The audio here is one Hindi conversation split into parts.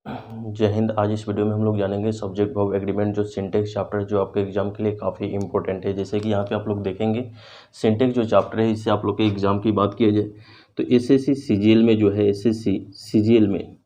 जय हिंद। आज इस वीडियो में हम लोग जानेंगे सब्जेक्ट वर्ब एग्रीमेंट जो सिंटेक्स चैप्टर जो आपके एग्जाम के लिए काफ़ी इंपॉर्टेंट है। जैसे कि यहाँ पे आप लोग देखेंगे सिंटेक्स जो चैप्टर है, इससे आप लोग के एग्जाम की बात किया जाए तो एसएससी सीजीएल में जो है, एसएससी सीजीएल में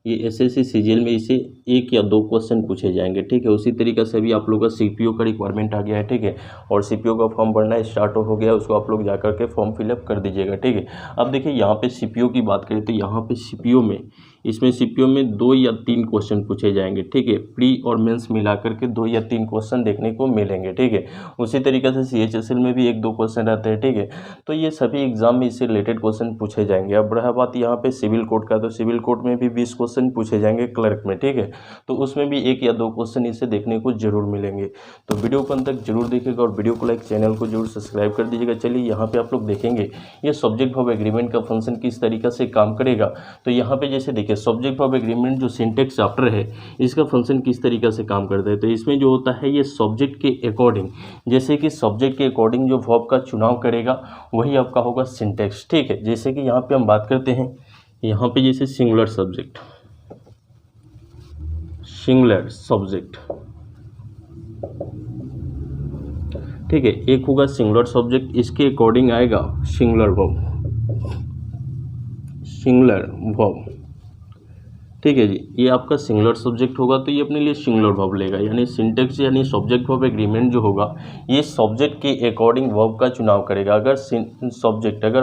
ये एसएससी सीजीएल में इसे 1 या 2 क्वेश्चन पूछे जाएंगे। ठीक है, उसी तरीके से भी आप लोगों का सीपीओ का रिक्वायरमेंट आ गया है। ठीक है, और सीपीओ का फॉर्म भरना स्टार्ट हो गया है, उसको आप लोग जाकर के फॉर्म फिलअप कर दीजिएगा। ठीक है, अब देखिए यहाँ पे सीपीओ की बात करें तो यहाँ पे सीपीओ में सीपीओ में 2 या 3 क्वेश्चन पूछे जाएंगे। ठीक है, प्री और मेंस मिला करके 2 या 3 क्वेश्चन देखने को मिलेंगे। ठीक है, उसी तरीके से सीएचएसएल में भी 1-2 क्वेश्चन रहते हैं। ठीक है, तो ये सभी एग्जाम में इससे रिलेटेड क्वेश्चन पूछे जाएंगे। अब रहा बात यहाँ पे सिविल कोड का, तो सिविल कोड में भी 20 क्वेश्चन पूछे जाएंगे क्लर्क में। ठीक है, तो उसमें भी 1 या 2 क्वेश्चन इससे देखने को जरूर मिलेंगे। तो वीडियो को अंत तक जरूर देखिएगा और वीडियो को लाइक, चैनल को जरूर सब्सक्राइब कर दीजिएगा। चलिए यहाँ पे आप लोग देखेंगे ये सब्जेक्ट वर्ब एग्रीमेंट का फंक्शन किस तरीके से काम करेगा। तो यहाँ पे जैसे देखिए सब्जेक्ट वर्ब एग्रीमेंट जो सिंटेक्स चैप्टर है, इसका फंक्शन किस तरीके से काम करता है। तो इसमें जो होता है ये सब्जेक्ट के अकॉर्डिंग, जैसे कि सब्जेक्ट के अकॉर्डिंग जो वर्ब का चुनाव करेगा वही आपका होगा सिंटेक्स। ठीक है, जैसे कि यहाँ पे हम बात करते हैं, यहाँ पे जैसे सिंगुलर सब्जेक्ट, ठीक है, एक होगा सिंगुलर सब्जेक्ट, इसके अकॉर्डिंग आएगा सिंगुलर वर्ब। ठीक है जी, ये आपका सिंगुलर सब्जेक्ट होगा तो ये अपने लिए सिंगुलर वर्ब लेगा, यानी सिंटेक्स यानी सब्जेक्ट वर्ब एग्रीमेंट जो होगा ये सब्जेक्ट के अकॉर्डिंग वर्ब का चुनाव करेगा। अगर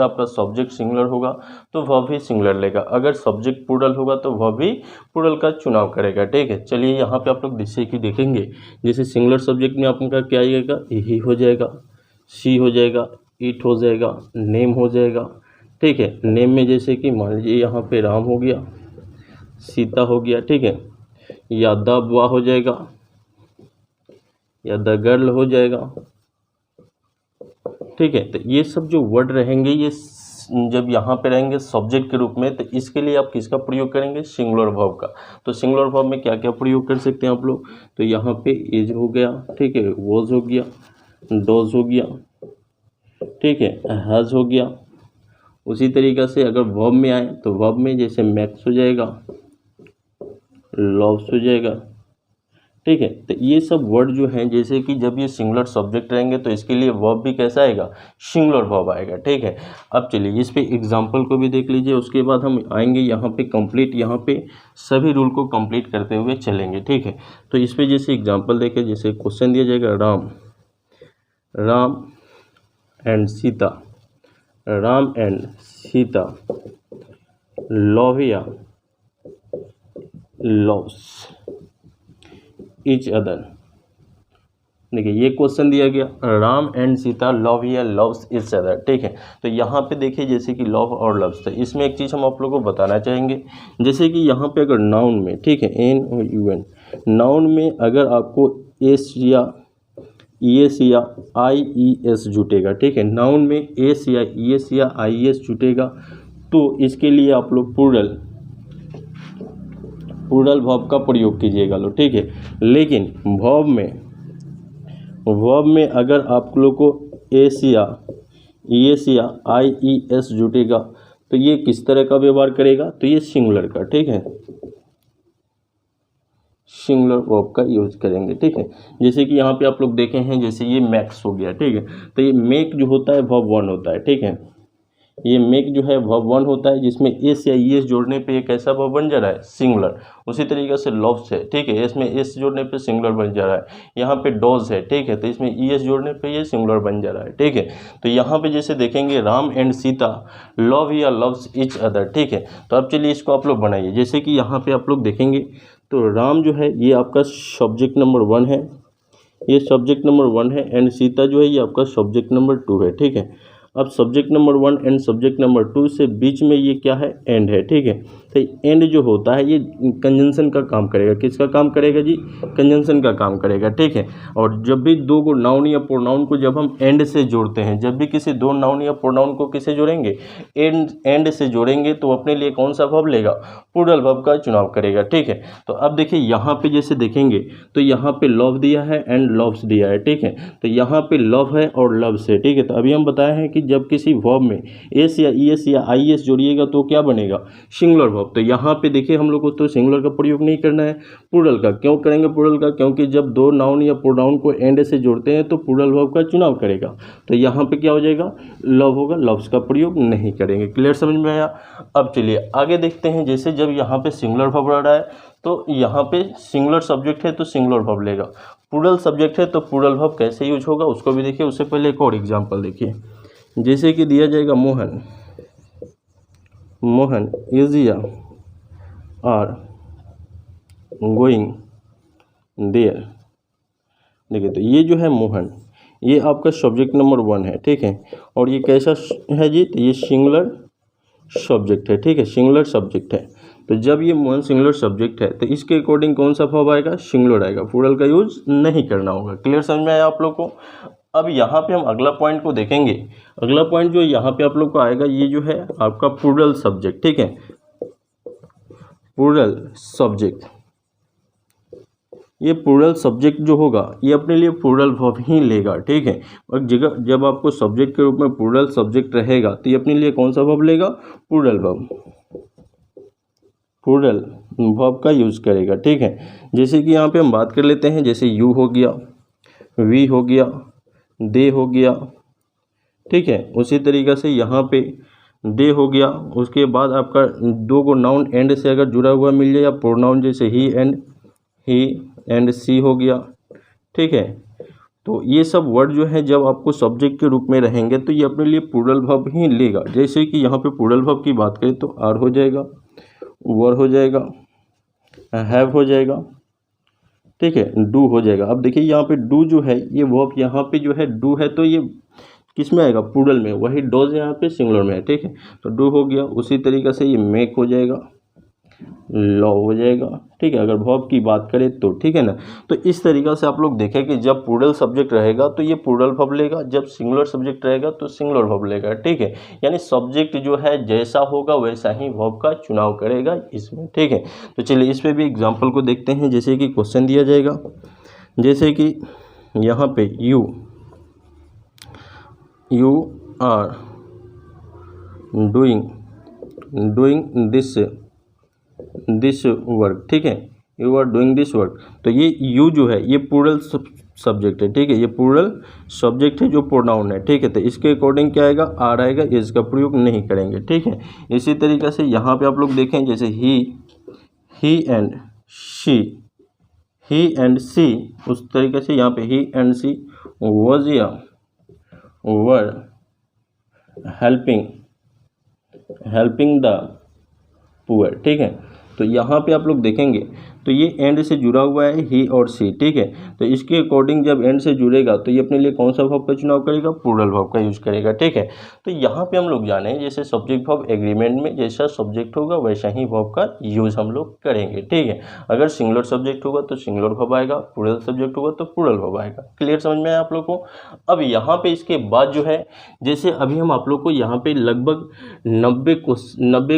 आपका सब्जेक्ट सिंगुलर होगा तो वर्ब भी सिंगुलर लेगा, अगर सब्जेक्ट प्लूरल होगा तो वर्ब भी प्लूरल का चुनाव करेगा। ठीक है, चलिए यहाँ पे आप लोग जैसे कि देखेंगे, जैसे सिंगुलर सब्जेक्ट में आपका क्या आएगा, ही हो जाएगा, सी हो जाएगा, इट हो जाएगा, नेम हो जाएगा। ठीक है, नेम में जैसे कि मान लीजिए यहाँ पे राम हो गया, सीता हो गया। ठीक है, या द बॉय हो जाएगा, या द गर्ल हो जाएगा। ठीक है, तो ये सब जो वर्ड रहेंगे ये जब यहाँ पे रहेंगे सब्जेक्ट के रूप में, तो इसके लिए आप किसका प्रयोग करेंगे, सिंगुलर वर्ब का। तो सिंगुलर वर्ब में क्या क्या प्रयोग कर सकते हैं आप लोग, तो यहाँ पे इज हो गया, ठीक है, वॉज हो गया, डोज हो गया, ठीक है, हैज हो गया। उसी तरीक़े से अगर वर्ब में आए तो वर्ब में जैसे मैक्स हो जाएगा, लव्स हो जाएगा। ठीक है, तो ये सब वर्ड जो हैं, जैसे कि जब ये सिंगुलर सब्जेक्ट रहेंगे तो इसके लिए वर्ब भी कैसा आएगा, सिंगुलर वर्ब आएगा। ठीक है, अब चलिए इस पे एग्जांपल को भी देख लीजिए, उसके बाद हम आएंगे यहाँ पे कंप्लीट, यहाँ पे सभी रूल को कंप्लीट करते हुए चलेंगे। ठीक है, तो इस पे जैसे एग्जांपल देखें, जैसे क्वेश्चन दिया जाएगा, Ram and Sita loves each other। देखिए ये क्वेश्चन दिया गया, राम एंड सीता लव या लव्स ईच अदर। ठीक है, तो यहाँ पे देखिए जैसे कि लव और लव्स, तो इसमें एक चीज़ हम आप लोगों को बताना चाहेंगे, जैसे कि यहाँ पे अगर नाउन में, ठीक है, NOUN, नाउन में अगर आपको एस या ES या IES जुटेगा, ठीक है, नाउन में एस या ES या IES जुटेगा तो इसके लिए आप लोग प्लूरल वर्ब का प्रयोग कीजिएगा लो। ठीक है, लेकिन वर्ब में अगर आप लोग को एस या ES या IES जुटेगा तो ये किस तरह का व्यवहार करेगा, तो ये सिंगुलर का, ठीक है, सिंगुलर वर्ब का यूज करेंगे। ठीक है, जैसे कि यहाँ पे आप लोग देखे हैं, जैसे ये मैक्स हो गया। ठीक है, तो ये मेक जो होता है वर्ब 1 होता है। ठीक है, ये मेक जो है वर्ब 1 होता है, जिसमें एस या ES जोड़ने पे एक ऐसा वर्ब बन जा रहा है, सिंगुलर। उसी तरीके से लव्स है, ठीक है, इसमें एस जोड़ने पे सिंगुलर बन जा रहा है। यहाँ पे डॉज है, ठीक है, तो इसमें ES जोड़ने पे ये सिंगुलर बन जा रहा है। ठीक है, तो यहाँ पे जैसे देखेंगे राम एंड सीता लव या लव्स ईच अदर। ठीक है, तो अब चलिए इसको आप लोग बनाइए, जैसे कि यहाँ पे आप लोग देखेंगे तो राम जो है ये आपका सब्जेक्ट नंबर 1 है, ये सब्जेक्ट नंबर 1 है, एंड सीता जो है ये आपका सब्जेक्ट नंबर 2 है। ठीक है, अब subject number 1 and subject number 2 से बीच में ये क्या है, एंड है। ठीक है, तो एंड जो होता है ये कंजंक्शन का काम करेगा, किसका काम करेगा जी, कंजंक्शन का काम करेगा। ठीक है, और जब भी दो को नाउन या प्रोनाउन को जब हम एंड से जोड़ते हैं, जब भी किसी दो नाउन या प्रोनाउन को किसे जोड़ेंगे, एंड से जोड़ेंगे तो अपने लिए कौन सा वर्ब लेगा, प्लूरल वर्ब का चुनाव करेगा। ठीक है, तो अब देखिए यहाँ पे जैसे देखेंगे तो यहाँ पे लव दिया है एंड लव्स दिया है। ठीक है, तो यहाँ पे लव है और लव्स है। ठीक है, तो अभी हम बताए हैं कि जब किसी वर्ब में एस या ES या IES जोड़िएगा तो क्या बनेगा, सिंगुलर वर्ब वर्ब। तो यहाँ पे देखिए हम लोग को तो सिंगुलर का प्रयोग नहीं करना है, प्लूरल का। क्यों करेंगे प्लूरल का? क्योंकि जब दो नाउन या प्रोनाउन को एंड से जोड़ते हैं तो प्लूरल वर्ब का चुनाव करेगा। तो यहाँ पे क्या हो जाएगा? लव होगा, लव्स का प्रयोग नहीं करेंगे। क्लियर समझ में आया? अब चलिए आगे देखते हैं। जैसे जब यहाँ पे सिंगुलर वर्ब आ रहा है तो यहाँ पे सिंगुलर सब्जेक्ट है तो सिंगुलर वर्ब लेगा, प्लूरल सब्जेक्ट है तो प्लूरल वर्ब कैसे यूज होगा उसको भी देखिए। उससे पहले एक और एग्जाम्पल देखिए, जैसे कि दिया जाएगा मोहन, मोहन इज या आर गोइंग देयर। देखिए तो ये जो है मोहन, ये आपका सब्जेक्ट नंबर 1 है, ठीक है। और ये कैसा है जी? तो ये सिंगुलर सब्जेक्ट है, ठीक है, सिंगुलर सब्जेक्ट है। तो जब ये मोहन सिंगुलर सब्जेक्ट है तो इसके अकॉर्डिंग कौन सा वर्ब आएगा? सिंगुलर आएगा, प्लूरल का यूज नहीं करना होगा। क्लियर समझ में आया आप लोग को? अब यहाँ पे हम अगला पॉइंट को देखेंगे। अगला पॉइंट जो यहाँ पे आप लोग को आएगा, ये जो है आपका प्लूरल सब्जेक्ट, ठीक है, प्लूरल सब्जेक्ट। ये प्लूरल सब्जेक्ट जो होगा ये अपने लिए प्लूरल वर्ब ही लेगा, ठीक है। और जब आपको सब्जेक्ट के रूप में प्लूरल सब्जेक्ट रहेगा तो ये अपने लिए कौन सा वर्ब लेगा? प्लूरल वर्ब, प्लूरल वर्ब का यूज करेगा, ठीक है। जैसे कि यहाँ पे हम बात कर लेते हैं, जैसे यू हो गया, वी हो गया, दे हो गया, ठीक है। उसी तरीक़े से यहाँ पे दे हो गया। उसके बाद आपका दो को नाउन एंड से अगर जुड़ा हुआ मिल जाए या प्रोनाउन, जैसे ही एंड सी हो गया, ठीक है। तो ये सब वर्ड जो है जब आपको सब्जेक्ट के रूप में रहेंगे तो ये अपने लिए प्लूरल वर्ब ही लेगा। जैसे कि यहाँ पे प्लूरल वर्ब की बात करें तो आर हो जाएगा, वर हो जाएगा, हैव हो जाएगा, ठीक है, डू हो जाएगा। अब देखिए यहाँ पे डू जो है ये वर्ब यहाँ पे जो है डू है तो ये किस में आएगा? प्लूरल में। वही डोज यहाँ पे सिंगुलर में है, ठीक है। तो डू हो गया। उसी तरीक़े से ये मेक हो जाएगा, लॉ हो जाएगा, ठीक है, अगर वर्ब की बात करें तो, ठीक है ना। तो इस तरीक़ा से आप लोग देखें कि जब प्लूरल सब्जेक्ट रहेगा तो ये प्लूरल वर्ब लेगा, जब सिंगुलर सब्जेक्ट रहेगा तो सिंगुलर वर्ब लेगा, ठीक है। यानी सब्जेक्ट जो है जैसा होगा वैसा ही वर्ब का चुनाव करेगा इसमें, ठीक है। तो चलिए इस पर भी एग्जाम्पल को देखते हैं। जैसे कि क्वेश्चन दिया जाएगा, जैसे कि यहाँ पे you are doing this work, ठीक है, you are doing this work. तो ये यू जो है ये प्लूरल सब्जेक्ट है, ठीक है, ये प्लूरल सब्जेक्ट है जो प्रोनाउन है, ठीक है। तो इसके अकॉर्डिंग क्या आएगा? आर आएगा, इसका प्रयोग नहीं करेंगे, ठीक है। इसी तरीके से यहाँ पे आप लोग देखें, जैसे ही एंड शी, उस तरीके से यहाँ पे ही एंड शी वाज या वर हेल्पिंग द पुअर, ठीक है। तो यहाँ पे आप लोग देखेंगे तो ये एंड से जुड़ा हुआ है ही और सी, ठीक है। तो इसके अकॉर्डिंग जब एंड से जुड़ेगा तो ये अपने लिए कौन सा वर्ब का चुनाव करेगा? प्लूरल वर्ब का यूज करेगा, ठीक है। तो यहाँ पे हम लोग जाने जैसे सब्जेक्ट वर्ब एग्रीमेंट में जैसा सब्जेक्ट होगा वैसा ही वर्ब का यूज हम लोग करेंगे, ठीक है। अगर सिंगुलर सब्जेक्ट होगा तो सिंगुलर वर्ब आएगा, प्लूरल सब्जेक्ट होगा तो प्लूरल वर्ब आएगा। क्लियर समझ में आया आप लोग को? अब यहाँ पे इसके बाद जो है, जैसे अभी हम आप लोग को यहाँ पे लगभग 90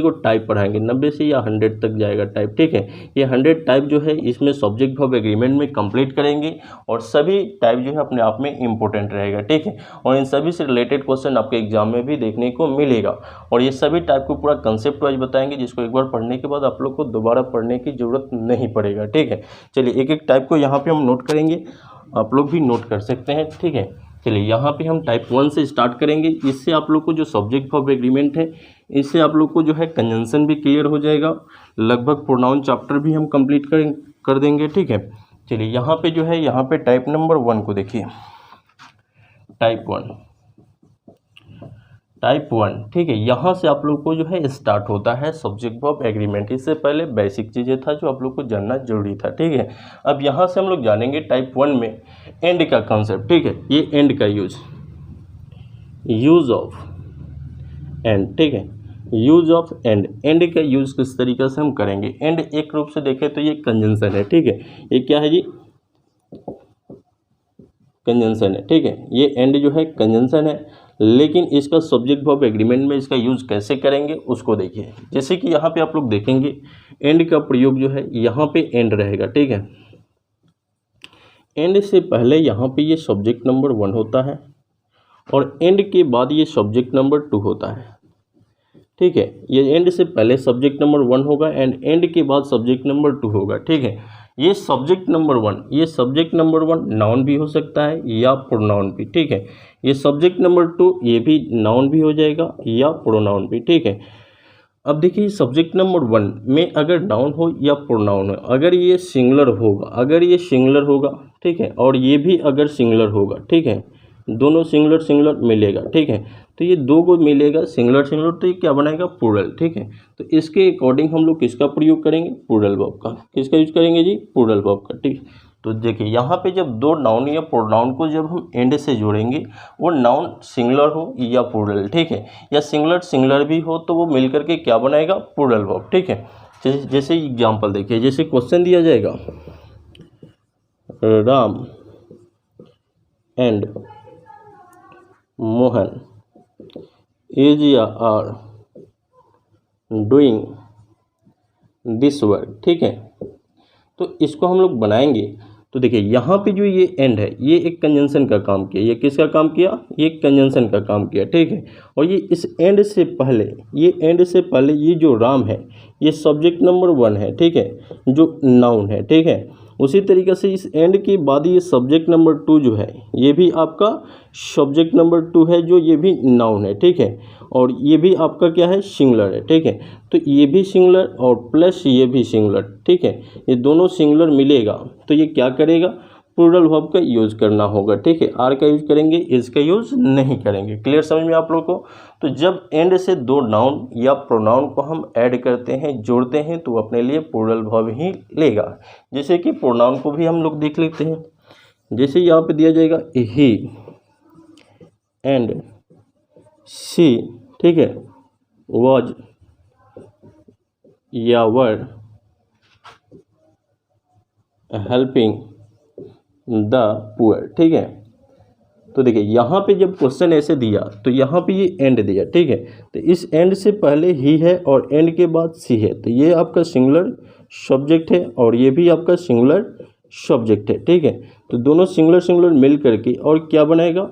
को टाइप पढ़ाएंगे, 90 से या 100 तक जाएगा टाइप, ठीक है। ये 100 टाइप जो है इसमें सब्जेक्ट वर्ब एग्रीमेंट में कंप्लीट करेंगे और सभी टाइप जो है अपने आप में इंपॉर्टेंट रहेगा, ठीक है। और इन सभी से रिलेटेड क्वेश्चन आपके एग्जाम में भी देखने को मिलेगा और ये सभी टाइप को पूरा कंसेप्ट वाइज बताएंगे, जिसको एक बार पढ़ने के बाद आप लोग को दोबारा पढ़ने की जरूरत नहीं पड़ेगा, ठीक है। चलिए एक एक टाइप को यहाँ पे हम नोट करेंगे, आप लोग भी नोट कर सकते हैं, ठीक है। चलिए यहाँ पे हम टाइप 1 से स्टार्ट करेंगे। इससे आप लोग को जो सब्जेक्ट वर्ब एग्रीमेंट है इससे आप लोग को जो है कंजंक्शन भी क्लियर हो जाएगा, लगभग प्रोनाउन चैप्टर भी हम कंप्लीट कर देंगे, ठीक है। चलिए यहाँ पे जो है, यहाँ पे टाइप नंबर 1 को देखिए, टाइप 1, ठीक है। यहाँ से आप लोग को जो है स्टार्ट होता है सब्जेक्ट वर्ब एग्रीमेंट। इससे पहले बेसिक चीज़ें था जो आप लोग को जानना जरूरी था, ठीक है। अब यहाँ से हम लोग जानेंगे टाइप 1 में एंड का कंसेप्ट, ठीक है। ये एंड का यूज ऑफ एंड, ठीक है, यूज ऑफ एंड का यूज किस तरीके से हम करेंगे? एंड एक रूप से देखें तो ये कंजंक्शन है, ठीक है। ये क्या है जी? कंजंक्शन है, ठीक है। ये एंड जो है कंजंक्शन है, लेकिन इसका सब्जेक्ट वर्ब एग्रीमेंट में इसका यूज कैसे करेंगे उसको देखिए। जैसे कि यहाँ पे आप लोग देखेंगे एंड का प्रयोग जो है यहाँ पे एंड रहेगा, ठीक है। एंड से पहले यहाँ पे ये सब्जेक्ट नंबर 1 होता है और एंड के बाद ये सब्जेक्ट नंबर 2 होता है, ठीक है। ये एंड से पहले सब्जेक्ट नंबर 1 होगा एंड एंड के बाद सब्जेक्ट नंबर 2 होगा, ठीक है। ये सब्जेक्ट नंबर 1, ये सब्जेक्ट नंबर 1 नाउन भी हो सकता है या प्रोनाउन भी, ठीक है। ये सब्जेक्ट नंबर 2 ये भी नाउन भी हो जाएगा या प्रोनाउन भी, ठीक है। अब देखिए सब्जेक्ट नंबर 1 में अगर नाउन हो या प्रोनाउन हो, अगर ये सिंगुलर होगा, अगर ये सिंगुलर होगा, ठीक है, और ये भी अगर सिंगुलर होगा, ठीक है, दोनों सिंगुलर सिंगुलर मिलेगा, ठीक है, तो ये दो को मिलेगा सिंगुलर सिंगुलर, तो ये क्या बनाएगा, प्लूरल, ठीक है। तो इसके अकॉर्डिंग हम लोग किसका प्रयोग करेंगे, प्लूरल वर्ब का। किसका यूज करेंगे जी, प्लूरल वर्ब का, ठीक। तो देखिए यहाँ पे जब दो नाउन या प्रोनाउन को जब हम एंड से जोड़ेंगे, वो नाउन सिंगुलर हो या प्लूरल, ठीक है, या सिंगुलर सिंगुलर भी हो, तो वो मिल करके क्या बनाएगा, प्लूरल वर्ब, ठीक है। जैसे एग्जाम्पल देखिए, जैसे क्वेश्चन दिया जाएगा, राम एंड मोहन इज या आर डूइंग दिस वर्क, ठीक है। तो इसको हम लोग बनाएंगे, तो देखिए यहाँ पे जो ये एंड है, ये एक कंजंक्शन का काम किया। ये किसका काम किया, ये कंजंक्शन का काम किया, ठीक है। और ये इस एंड से पहले, ये एंड से पहले ये जो राम है, ये सब्जेक्ट नंबर 1 है, ठीक है, जो नाउन है, ठीक है। उसी तरीके से इस एंड के बाद ये सब्जेक्ट नंबर 2 जो है, ये भी आपका सब्जेक्ट नंबर 2 है, जो ये भी नाउन है, ठीक है। और ये भी आपका क्या है, सिंगुलर है, ठीक है। तो ये भी सिंगुलर और प्लस ये भी सिंगुलर, ठीक है, ये दोनों सिंगुलर मिलेगा, तो ये क्या करेगा, प्लूरल वर्ब का यूज़ करना होगा, ठीक है। आर का यूज़ करेंगे, इज का यूज़ नहीं करेंगे। क्लियर समझ में आप लोग को। तो जब एंड से दो नाउन या प्रोनाउन को हम ऐड करते हैं, जोड़ते हैं, तो अपने लिए प्लूरल वर्ब ही लेगा। जैसे कि प्रोनाउन को भी हम लोग देख लेते हैं। जैसे यहाँ पे दिया जाएगा ही एंड सी, ठीक है, वॉज या वर हेल्पिंग द पुअर, ठीक है। तो देखिए यहाँ पे जब क्वेश्चन ऐसे दिया, तो यहाँ पे ये एंड दिया, ठीक है। तो इस एंड से पहले ही है और एंड के बाद सी है, तो ये आपका सिंगुलर सब्जेक्ट है और ये भी आपका सिंगुलर सब्जेक्ट है, ठीक है। तो दोनों सिंगुलर सिंगुलर मिल करके और क्या बनाएगा,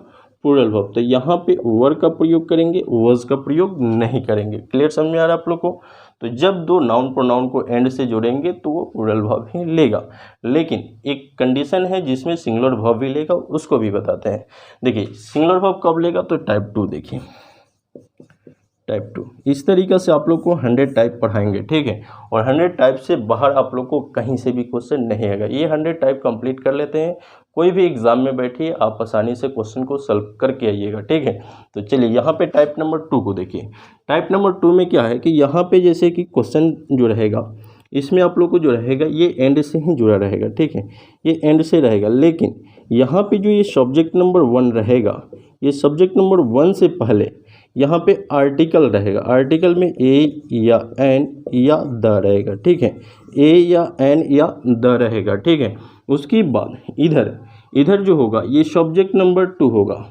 प्लूरल वर्ब। तो यहाँ पे वर का प्रयोग करेंगे, वॉज का प्रयोग नहीं करेंगे। क्लियर समझ में आ रहा है आप लोग को। तो जब दो नाउन प्रोनाउन को एंड से जोड़ेंगे तो वो प्लूरल वर्ब ही लेगा, लेकिन एक कंडीशन है जिसमें सिंगुलर वर्ब भी लेगा, उसको भी बताते हैं। देखिए सिंगुलर वर्ब कब लेगा, तो टाइप 2 देखिए, टाइप 2। इस तरीक़े से आप लोग को 100 टाइप पढ़ाएंगे, ठीक है। और 100 टाइप से बाहर आप लोग को कहीं से भी क्वेश्चन नहीं आएगा। ये 100 टाइप कंप्लीट कर लेते हैं, कोई भी एग्जाम में बैठिए, आप आसानी से क्वेश्चन को सॉल्व करके आइएगा, ठीक है। तो चलिए यहाँ पे टाइप नंबर 2 को देखिए। टाइप नंबर 2 में क्या है कि यहाँ पे जैसे कि क्वेश्चन जो रहेगा, इसमें आप लोग को जो रहेगा ये एंड से ही जुड़ा रहेगा, ठीक है, ये एंड से रहेगा। लेकिन यहाँ पे जो ये सब्जेक्ट नंबर 1 रहेगा, ये सब्जेक्ट नंबर 1 से पहले यहाँ पे आर्टिकल रहेगा। आर्टिकल में ए या एन या द रहेगा, ठीक है, ए या एन या द रहेगा, ठीक है। उसके बाद इधर जो होगा ये सब्जेक्ट नंबर 2 होगा।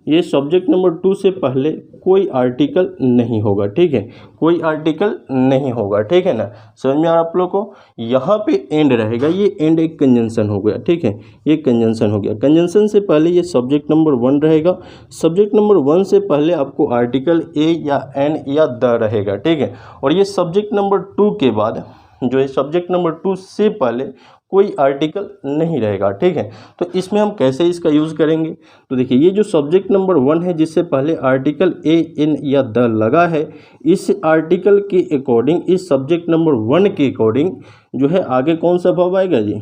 ये सब्जेक्ट नंबर 2 से पहले कोई आर्टिकल नहीं होगा, ठीक है, कोई आर्टिकल नहीं होगा, ठीक है ना। समझ में आ रहा आप लोग को। यहाँ पे एंड रहेगा, ये एंड एक कंजंक्शन हो गया, ठीक है, ये कंजंक्शन हो गया। कंजंक्शन से पहले ये सब्जेक्ट नंबर 1 रहेगा। सब्जेक्ट नंबर 1 से पहले आपको आर्टिकल ए या एन या द रहेगा, ठीक है। और ये सब्जेक्ट नंबर 2 के बाद जो है सब्जेक्ट नंबर 2 से पहले कोई आर्टिकल नहीं रहेगा, ठीक है। तो इसमें हम कैसे इसका यूज़ करेंगे, तो देखिए ये जो सब्जेक्ट नंबर 1 है जिससे पहले आर्टिकल ए एन या द लगा है, इस आर्टिकल के अकॉर्डिंग, इस सब्जेक्ट नंबर 1 के अकॉर्डिंग जो है आगे कौन सा वर्ब आएगा जी,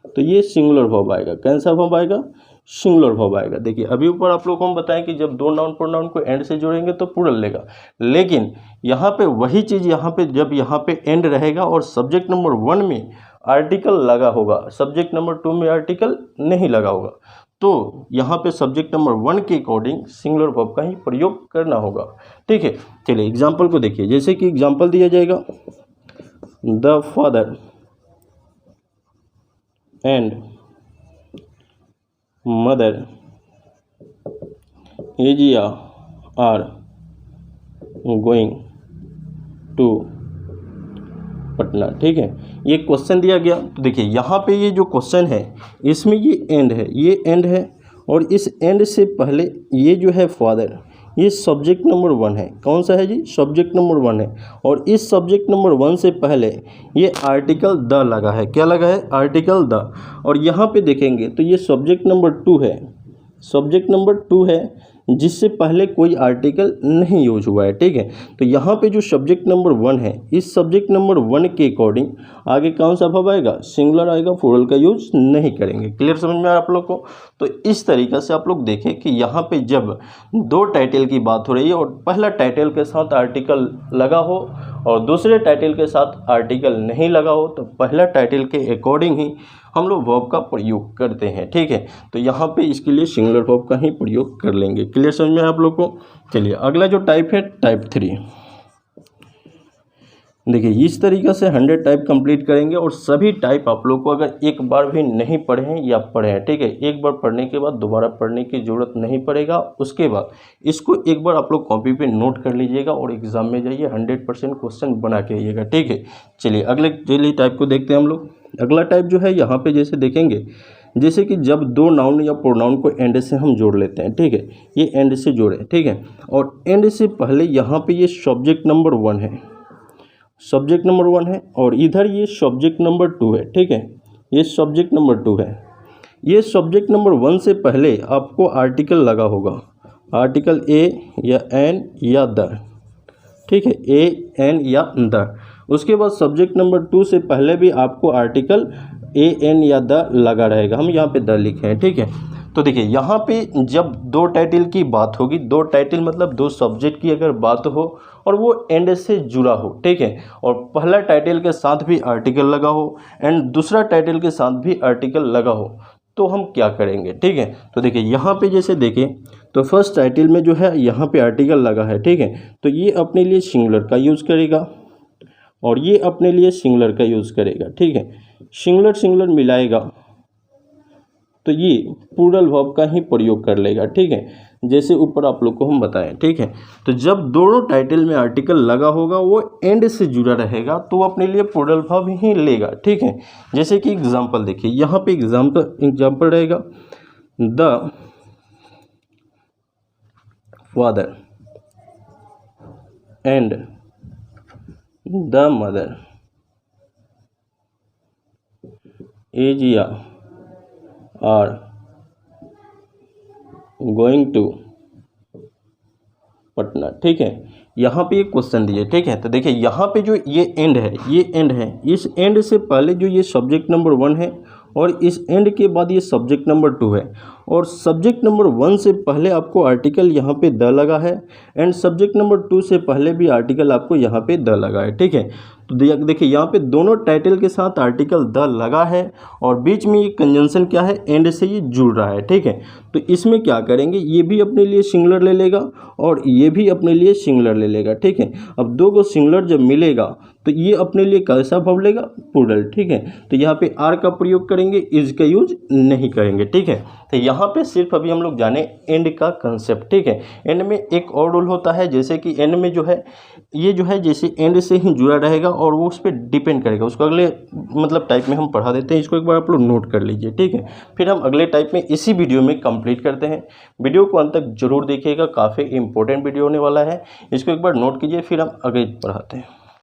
तो ये सिंगुलर वर्ब आएगा। कौन सा वर्ब आएगा, सिंगुलर वर्ब आएगा। देखिए अभी ऊपर आप लोग को हम बताएं कि जब दो नाउन प्रोनाउन को एंड से जोड़ेंगे तो प्लूरल लेगा, लेकिन यहाँ पे वही चीज़, यहाँ पे जब यहाँ पे एंड रहेगा और सब्जेक्ट नंबर 1 में आर्टिकल लगा होगा, सब्जेक्ट नंबर 2 में आर्टिकल नहीं लगा होगा, तो यहाँ पे सब्जेक्ट नंबर 1 के अकॉर्डिंग सिंगुलर वर्ब का ही प्रयोग करना होगा, ठीक है। चलिए एग्जाम्पल को देखिए। जैसे कि एग्जाम्पल दिया जाएगा, the father and mother is या आर गोइंग टू पटना, ठीक है। ये क्वेश्चन दिया गया, तो देखिए यहाँ पे ये जो क्वेश्चन है इसमें ये एंड है, ये एंड है, और इस एंड से पहले ये जो है फादर, ये सब्जेक्ट नंबर 1 है। कौन सा है जी? सब्जेक्ट नंबर 1 है। और इस सब्जेक्ट नंबर 1 से पहले ये आर्टिकल द लगा है। क्या लगा है? Article the. और यहाँ पे देखेंगे तो ये सब्जेक्ट नंबर 2 है। सब्जेक्ट नंबर 2 है जिससे पहले कोई आर्टिकल नहीं यूज हुआ है। ठीक है, तो यहाँ पे जो सब्जेक्ट नंबर 1 है, इस सब्जेक्ट नंबर 1 के अकॉर्डिंग आगे कौन सा वर्ब आएगा? सिंगुलर आएगा, प्लूरल का यूज नहीं करेंगे। क्लियर समझ में आ रहा आप लोग को? तो इस तरीके से आप लोग देखें कि यहाँ पे जब दो टाइटल की बात हो रही है और पहला टाइटल के साथ आर्टिकल लगा हो और दूसरे टाइटल के साथ आर्टिकल नहीं लगा हो, तो पहला टाइटल के अकॉर्डिंग ही हम लोग वर्ब का प्रयोग करते हैं। ठीक है, तो यहाँ पे इसके लिए सिंगुलर वर्ब का ही प्रयोग कर लेंगे। क्लियर समझ में आप लोग को? चलिए अगला जो टाइप है टाइप 3। देखिए इस तरीक़े से 100 टाइप कंप्लीट करेंगे और सभी टाइप आप लोग को अगर एक बार भी नहीं पढ़े हैं या पढ़े हैं, ठीक है, एक बार पढ़ने के बाद दोबारा पढ़ने की ज़रूरत नहीं पड़ेगा। उसके बाद इसको एक बार आप लोग कॉपी पे नोट कर लीजिएगा और एग्ज़ाम में जाइए 100% क्वेश्चन बना के आइएगा। ठीक है, चलिए अगले डेली टाइप को देखते हैं हम लोग। अगला टाइप जो है यहाँ पे जैसे देखेंगे, जैसे कि जब दो नाउन या प्रोनाउन को एंड से हम जोड़ लेते हैं। ठीक है, ये एंड से जोड़े। ठीक है, और एंड से पहले यहाँ पे ये सब्जेक्ट नंबर 1 है, सब्जेक्ट नंबर 1 है और इधर ये सब्जेक्ट नंबर 2 है। ठीक है, ये सब्जेक्ट नंबर 2 है। ये सब्जेक्ट नंबर 1 से पहले आपको आर्टिकल लगा होगा, आर्टिकल ए या एन या द। ठीक है, ए एन या द। उसके बाद सब्जेक्ट नंबर 2 से पहले भी आपको आर्टिकल ए एन या द लगा रहेगा। हम यहाँ पे द लिखे हैं। ठीक है, तो देखिए यहाँ पे जब दो टाइटल की बात होगी, दो टाइटल मतलब दो सब्जेक्ट की अगर बात हो और वो एंड से जुड़ा हो, ठीक है, और पहला टाइटल के साथ भी आर्टिकल लगा हो एंड दूसरा टाइटल के साथ भी आर्टिकल लगा हो, तो हम क्या करेंगे? ठीक है, तो देखिए यहाँ पे जैसे देखें तो फर्स्ट टाइटल में जो है यहाँ पे आर्टिकल लगा है। ठीक है, तो ये अपने लिए सिंगुलर का यूज़ करेगा और ये अपने लिए सिंगुलर का यूज़ करेगा। ठीक है, सिंगुलर सिंगुलर मिलाएगा तो ये प्लूरल वर्ब का ही प्रयोग कर लेगा। ठीक है, जैसे ऊपर आप लोग को हम बताएं। ठीक है, तो जब दोनों टाइटल में आर्टिकल लगा होगा वो एंड से जुड़ा रहेगा तो वो अपने लिए प्लूरल वर्ब ही लेगा। ठीक है, जैसे कि एग्जांपल देखिए, यहाँ पे एग्जांपल रहेगा the father and the mother एजिया आर गोइंग टू पटना। ठीक है, यहाँ पे एक क्वेश्चन दिए। ठीक है, तो देखिए यहाँ पे जो ये एंड है, ये एंड है, इस एंड से पहले जो ये सब्जेक्ट नंबर 1 है और इस एंड के बाद ये सब्जेक्ट नंबर 2 है और सब्जेक्ट नंबर 1 से पहले आपको आर्टिकल यहाँ पे द लगा है एंड सब्जेक्ट नंबर 2 से पहले भी आर्टिकल आपको यहाँ पे द लगा है। ठीक है, तो देखिए यहाँ पे दोनों टाइटल के साथ आर्टिकल द लगा है और बीच में ये कंजंक्शन क्या है? एंड से ये जुड़ रहा है। ठीक है, तो इसमें क्या करेंगे? ये भी अपने लिए सिंगुलर ले लेगा और ये भी अपने लिए सिंगुलर ले लेगा। ठीक है, अब दो को सिंगुलर जब मिलेगा तो ये अपने लिए कैसा वर्ब लेगा? प्लूरल। ठीक है, तो यहाँ पे आर का प्रयोग करेंगे, इज का यूज नहीं करेंगे। ठीक है, तो यहाँ पे सिर्फ अभी हम लोग जाने एंड का कंसेप्ट। ठीक है, एंड में एक और रूल होता है, जैसे कि एंड में जो है ये जो है जैसे एंड से ही जुड़ा रहेगा और वो उस पर डिपेंड करेगा। उसको अगले मतलब टाइप में हम पढ़ा देते हैं, इसको एक बार आप लोग नोट कर लीजिए। ठीक है, फिर हम अगले टाइप में इसी वीडियो में कंप्लीट करते हैं। वीडियो को अंत तक जरूर देखिएगा, काफ़ी इंपॉर्टेंट वीडियो होने वाला है। इसको एक बार नोट कीजिए, फिर हम आगे पढ़ाते हैं।